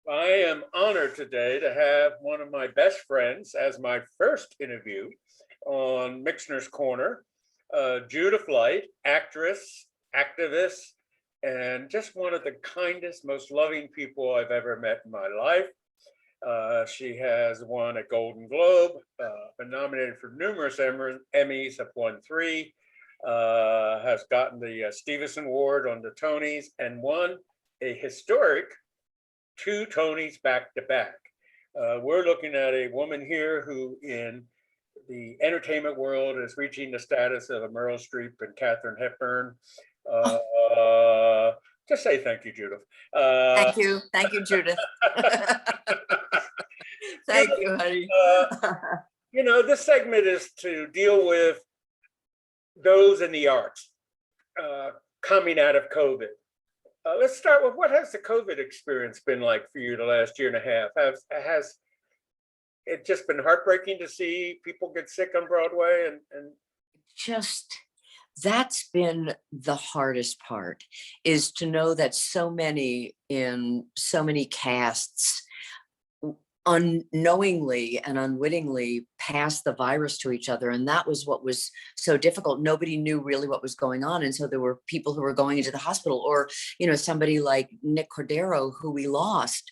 I am honored today to have one of my best friends as my first interview on Mixner's Corner, Judith Light, actress, activist, and just one of the kindest, most loving people I've ever met in my life. She has won a Golden Globe, been nominated for numerous Emmys, have won three, has gotten the Stevenson Award on the Tonys, and won a historic 2 Tonys back to back. We're looking at a woman here who, in the entertainment world, is reaching the status of a Meryl Streep and Katharine Hepburn. Just say thank you, Judith. Thank you, Judith. Thank you, honey. This segment is to deal with those in the arts coming out of COVID. Let's start with, what has the COVID experience been like for you the last year and a half? Has it just been heartbreaking to see people get sick on Broadway? And just, that's been the hardest part, is to know that so many in so many casts unknowingly and unwittingly pass the virus to each other. And that was what was so difficult. Nobody knew really what was going on. And so there were people who were going into the hospital, or, somebody like Nick Cordero, who we lost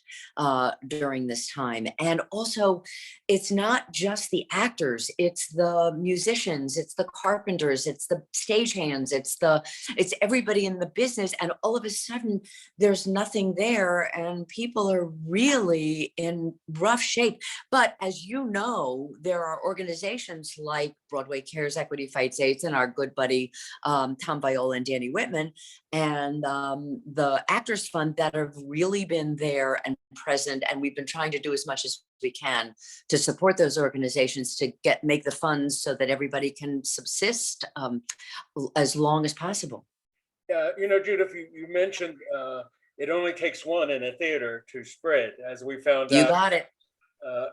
during this time. And also, it's not just the actors, it's the musicians, it's the carpenters, it's the stagehands, it's everybody in the business. And all of a sudden there's nothing there, and people are really in rough shape. But as you know, there are organizations like Broadway Cares, Equity Fights AIDS, and our good buddy Tom Viola and Danny Whitman, and the Actors Fund, that have really been there and present. And we've been trying to do as much as we can to support those organizations to make the funds so that everybody can subsist as long as possible. Judith, you mentioned it only takes one in a theater to spread, as we found out. You got it.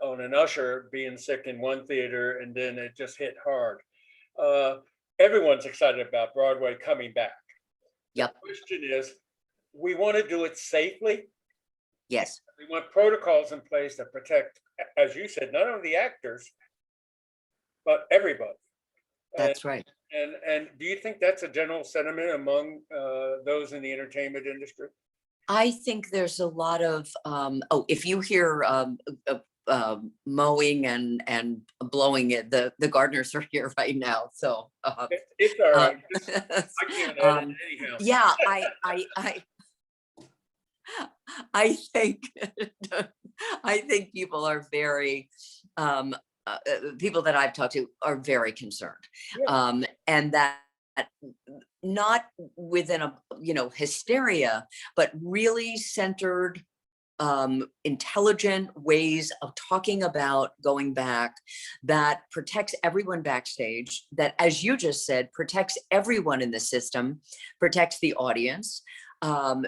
On an usher being sick in one theater, and then it just hit hard. Everyone's excited about Broadway coming back. Yep. The question is, we want to do it safely. Yes. We want protocols in place that protect, as you said, not only the actors, but everybody. That's right. And do you think that's a general sentiment among those in the entertainment industry? I think there's a lot of, if you hear mowing and blowing it, the gardeners are here right now. So it's all right. I can't edit anyhow. Yeah, I think people are very people that I've talked to are very concerned. Yeah. And that not within a hysteria, but really centered, intelligent ways of talking about going back, that protects everyone backstage, that, as you just said, protects everyone in the system, protects the audience. Some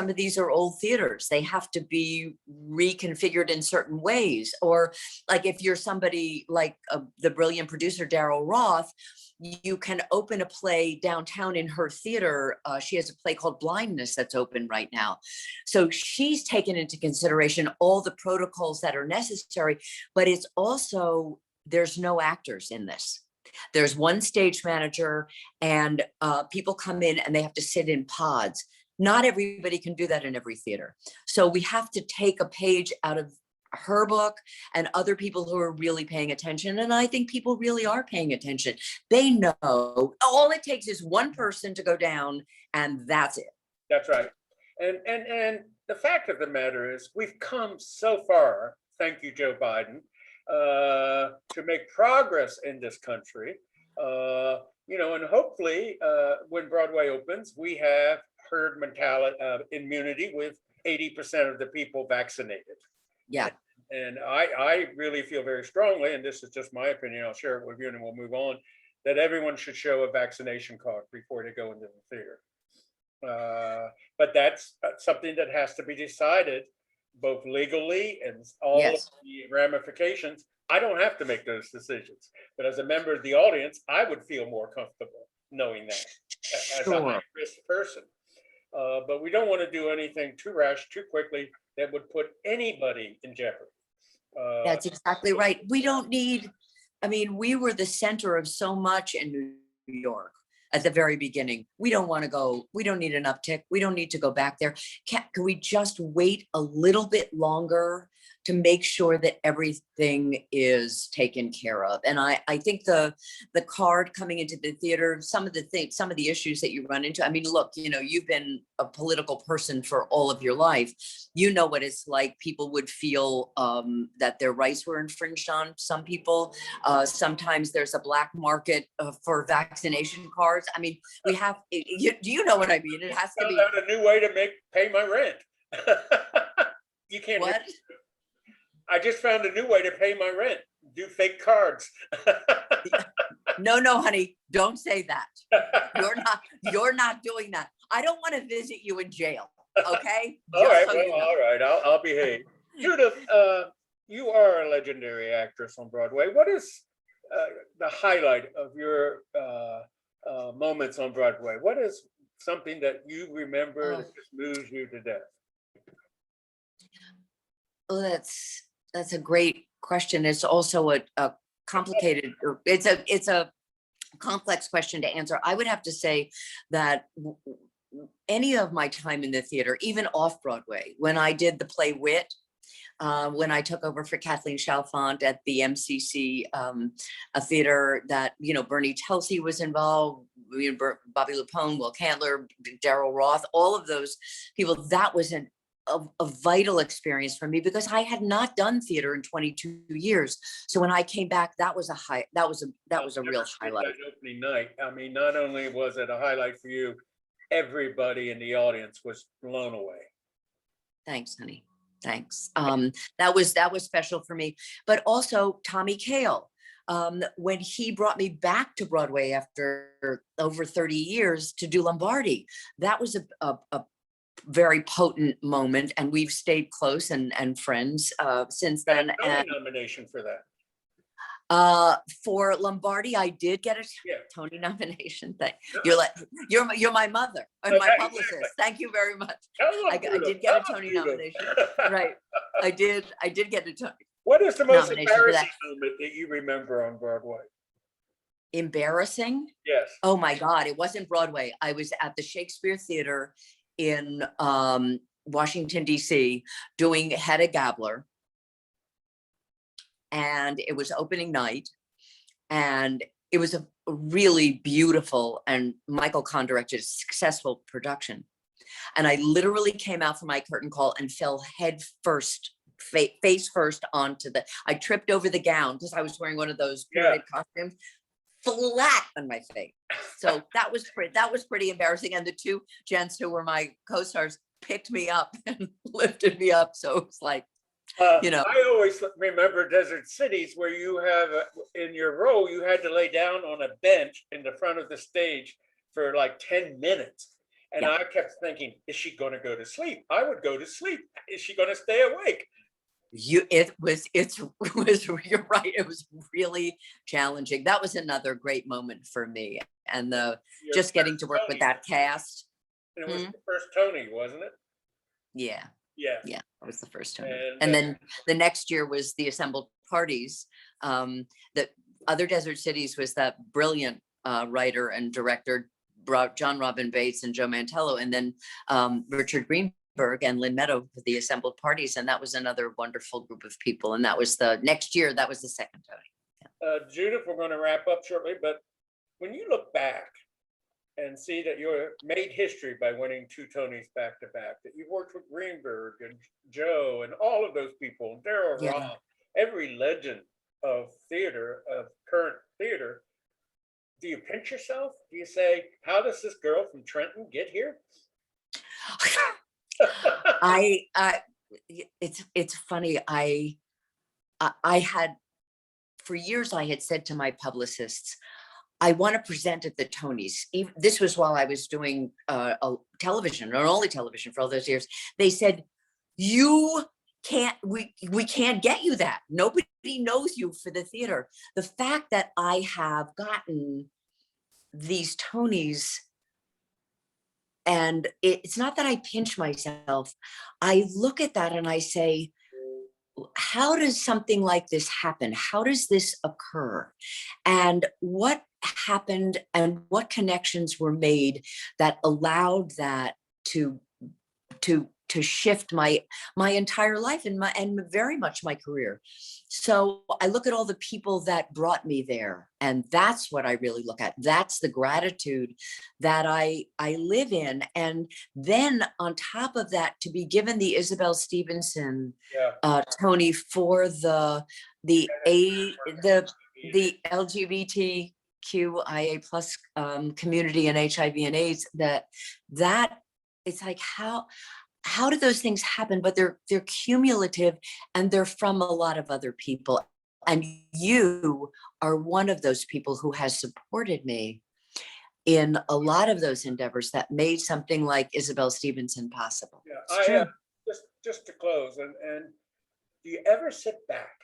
of these are old theaters. They have to be reconfigured in certain ways. Or like, if you're somebody like the brilliant producer, Daryl Roth, you can open a play downtown in her theater. She has a play called Blindness that's open right now. So she's taken into consideration all the protocols that are necessary, but it's also, there's no actors in this. There's one stage manager, and people come in and they have to sit in pods. Not everybody can do that in every theater. So we have to take a page out of her book and other people who are really paying attention. And I think people really are paying attention. They know all it takes is one person to go down, and that's it. That's right. And the fact of the matter is, we've come so far, thank you, Joe Biden, to make progress in this country. And hopefully when Broadway opens, we have herd mentality, immunity, with 80% of the people vaccinated. Yeah. And I really feel very strongly, and this is just my opinion, I'll share it with you and we'll move on, that everyone should show a vaccination card before they go into the theater. But that's something that has to be decided both legally and all of the ramifications. I don't have to make those decisions, but as a member of the audience, I would feel more comfortable knowing that as a high-risk person. But we don't want to do anything too rash, too quickly, that would put anybody in jeopardy. That's exactly right. We don't need, I mean, we were the center of so much in New York at the very beginning. We don't want to go, we don't need an uptick. We don't need to go back there. Can we just wait a little bit longer to make sure that everything is taken care of? And I think the card coming into the theater, some of the issues that you run into, I mean, look, you know, you've been a political person for all of your life. You know what it's like. People would feel that their rights were infringed on. Some people, sometimes there's a black market for vaccination cards. I mean, we have, do you know what I mean? It has to be a new way to pay my rent. You can't. What? I just found a new way to pay my rent. Do fake cards. No, honey, don't say that. You're not doing that. I don't want to visit you in jail. Okay. All right. So well, all right. I'll behave. Judith, you are a legendary actress on Broadway. What is the highlight of your moments on Broadway? What is something that you remember that just moves you to death? Well, that's a great question. It's also a complicated, it's a complex question to answer. I would have to say that any of my time in the theater, even off Broadway, when I did the play Wit, when I took over for Kathleen Chalfant at the MCC, a theater that, you know, Bernie Telsey was involved, Bobby Lupone, Will Candler, Daryl Roth, all of those people. That was a vital experience for me because I had not done theater in 22 years. So when I came back, that was a real highlight. Opening night. I mean, not only was it a highlight for you, everybody in the audience was blown away. Thanks, honey. Thanks. That was special for me. But also Tommy Kail, when he brought me back to Broadway after over 30 years to do Lombardi, that was a very potent moment, and we've stayed close and friends since then. And nomination for that. For Lombardi, I did get a Tony nomination. You're my mother and my publicist. Thank you very much. I did get a Tony nomination. Right. I did get a Tony. What is the most embarrassing moment that you remember on Broadway? Embarrassing? Yes. Oh my God. It wasn't Broadway. I was at the Shakespeare Theater in Washington, DC, doing Hedda Gabler. And it was opening night, and it was a really beautiful, and Michael Kahn directed a successful production. And I literally came out from my curtain call and fell head first, face first onto I tripped over the gown because I was wearing one of those parade costumes, flat on my face. So that was pretty embarrassing. And the two gents who were my co-stars picked me up and lifted me up. So it was like, you know, I always remember Desert Cities where you have in your role, you had to lay down on a bench in the front of the stage for like 10 minutes. And I kept thinking, is she going to go to sleep? I would go to sleep. Is she going to stay awake? You're right. It was really challenging. That was another great moment for me. And just getting to work with that cast. And it was the first Tony, wasn't it? Yeah. Yeah, that was the first Tony. And then the next year was the Assembled Parties. The Other Desert Cities was that brilliant writer and director, John Robin Bates and Joe Mantello, and then Richard Greenberg and Lynn Meadow for the Assembled Parties. And that was another wonderful group of people. And that was the next year, that was the second Tony. Yeah. Judith, we're going to wrap up shortly, but when you look back and see that you made history by winning 2 Tonys back to back, that you worked with Greenberg and Joe and all of those people, Daryl Roth, every legend of theater, of current theater, do you pinch yourself? Do you say, how does this girl from Trenton get here? It's funny. I had, for years, I had said to my publicists, I want to present at the Tonys. This was while I was doing television, or only television for all those years. They said, we can't get you that. Nobody knows you for the theater. The fact that I have gotten these Tonys And it's not that I pinch myself. I look at that and I say, how does something like this happen? How does this occur? And what happened and what connections were made that allowed that to shift my entire life and very much my career. So I look at all the people that brought me there, and that's what I really look at. That's the gratitude that I live in. And then on top of that, to be given the Isabel Stevenson Tony for the LGBTQIA plus community and HIV and AIDS, that it's like, how do those things happen? But they're cumulative, and they're from a lot of other people. And you are one of those people who has supported me in a lot of those endeavors that made something like Isabel Stevenson possible. It's true. Just to close, and do you ever sit back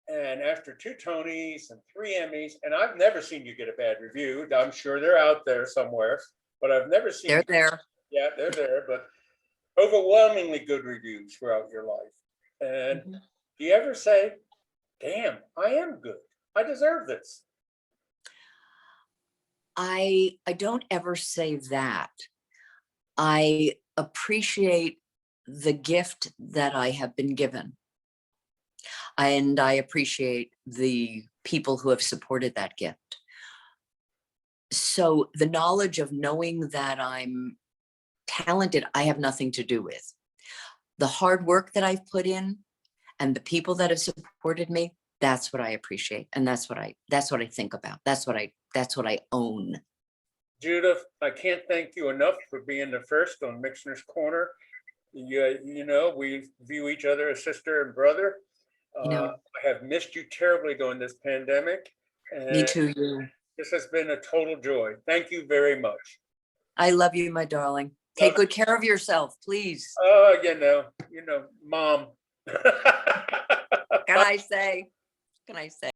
and after 2 Tonys and 3 Emmys, and I've never seen you get a bad review. I'm sure they're out there somewhere, but I've never seen they're there. Yeah, they're there, but overwhelmingly good reviews throughout your life. And do you ever say, damn, I am good, I deserve this? I don't ever say that. I appreciate the gift that I have been given. And I appreciate the people who have supported that gift. So the knowledge of knowing that I'm talented, I have nothing to do with. The hard work that I've put in and the people that have supported me, that's what I appreciate. And that's what I think about. That's what I own. Judith, I can't thank you enough for being the first on Mixner's Corner. You know, we view each other as sister and brother. I have missed you terribly during this pandemic. And me too. You. This has been a total joy. Thank you very much. I love you, my darling. Take good care of yourself, please. Oh, you know, Mom. Can I say?